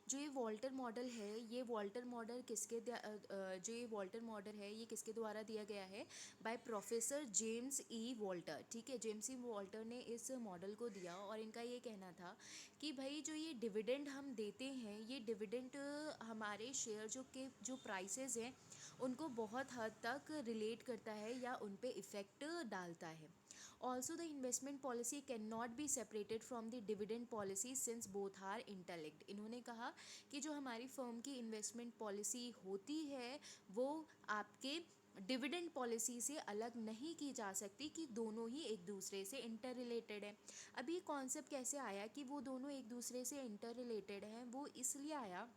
जो ये Walter model है, ये वॉल्टर मॉडल जो ये वॉल्टर मॉडल है ये किसके द्वारा दिया गया है? By professor James E Walter. ठीक है, जेम्स ई वॉल्टर ने इस मॉडल को दिया और इनका ये कहना था कि भाई जो ये डिविडेंड हम देते हैं, ये डिविडेंड हमारे शेयर जो प्राइसेस हैं उनको बहुत हद तक रिलेट करता है या उन पे इफ़ेक्ट डालता है। Also the investment policy can not be separated from the dividend policy since both are interlinked. इन्होंने कहा कि जो हमारी फर्म की इन्वेस्टमेंट पॉलिसी होती है वो आपके डिविडेंड पॉलिसी से अलग नहीं की जा सकती, कि दोनों ही एक दूसरे से इंटर रिलेटेड है। अभी ये कॉन्सेप्ट कैसे आया कि वो दोनों एक दूसरे से इंटर रिलेटेड हैं? वो इसलिए आया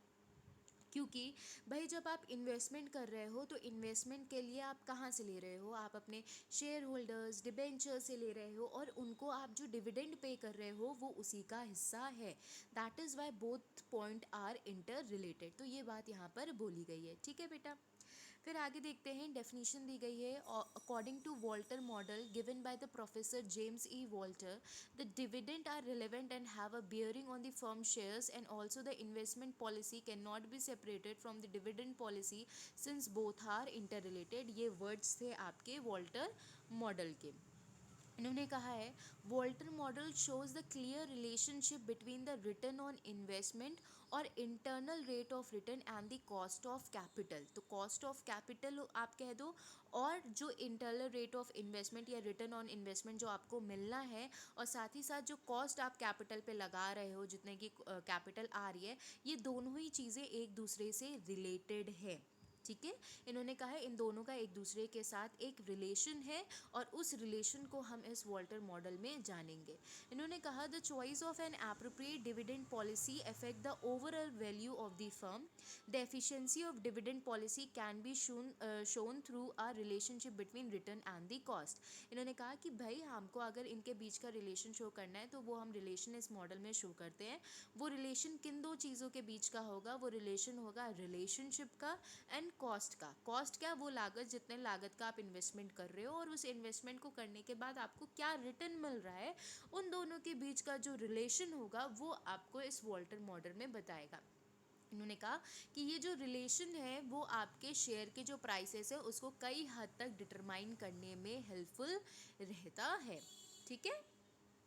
क्योंकि भाई जब आप इन्वेस्टमेंट कर रहे हो तो इन्वेस्टमेंट के लिए आप कहाँ से ले रहे हो? आप अपने शेयर होल्डर्स डिबेंचर से ले रहे हो और उनको आप जो डिविडेंड पे कर रहे हो वो उसी का हिस्सा है। That is why both point are interrelated. तो ये बात यहाँ पर बोली गई है। ठीक है बेटा, फिर आगे देखते हैं, डेफिनेशन दी गई है। According to Walter model given by the professor James E Walter, the dividend are relevant and have a bearing on the firm shares and also the investment policy can not be separated from the dividend policy since both are interrelated. ये words थे आपके Walter model के। इन्होंने कहा है Walter model shows the clear relationship between the return on investment और internal rate of return and the cost of capital. तो cost of capital आप कह दो और जो इंटरनल रेट ऑफ इन्वेस्टमेंट या रिटर्न ऑन इन्वेस्टमेंट जो आपको मिलना है, और साथ ही साथ जो कॉस्ट आप कैपिटल पे लगा रहे हो, जितने की कैपिटल आ रही है, ये दोनों ही चीज़ें एक दूसरे से रिलेटेड है। ठीक है, इन्होंने कहा है इन दोनों का एक दूसरे के साथ एक रिलेशन है और उस रिलेशन को हम इस वॉल्टर मॉडल में जानेंगे। इन्होंने कहा the choice of N appropriate dividend policy affect the overall value of the firm. The efficiency of dividend policy can be shown through a relationship between return and the cost. इन्होंने कहा कि भाई हमको अगर इनके बीच का रिलेशन शो करना है तो वो हम रिलेशन इस मॉडल में शो करते हैं। वो रिलेशन किन दो चीज़ों के बीच का होगा? वो रिलेशन होगा रिलेशनशिप का एंड कॉस्ट का। कॉस्ट क्या? वो लागत, जितने लागत का आप इन्वेस्टमेंट कर रहे हो और उस इन्वेस्टमेंट को करने के बाद आपको क्या रिटर्न मिल रहा है, उन दोनों के बीच का जो रिलेशन होगा वो आपको इस वॉल्टर मॉडल में बताएगा। इन्होंने कहा कि ये जो रिलेशन है वो आपके शेयर के जो प्राइसेस है उसको कई हद तक डिटरमाइन करने में हेल्पफुल रहता है। ठीक है,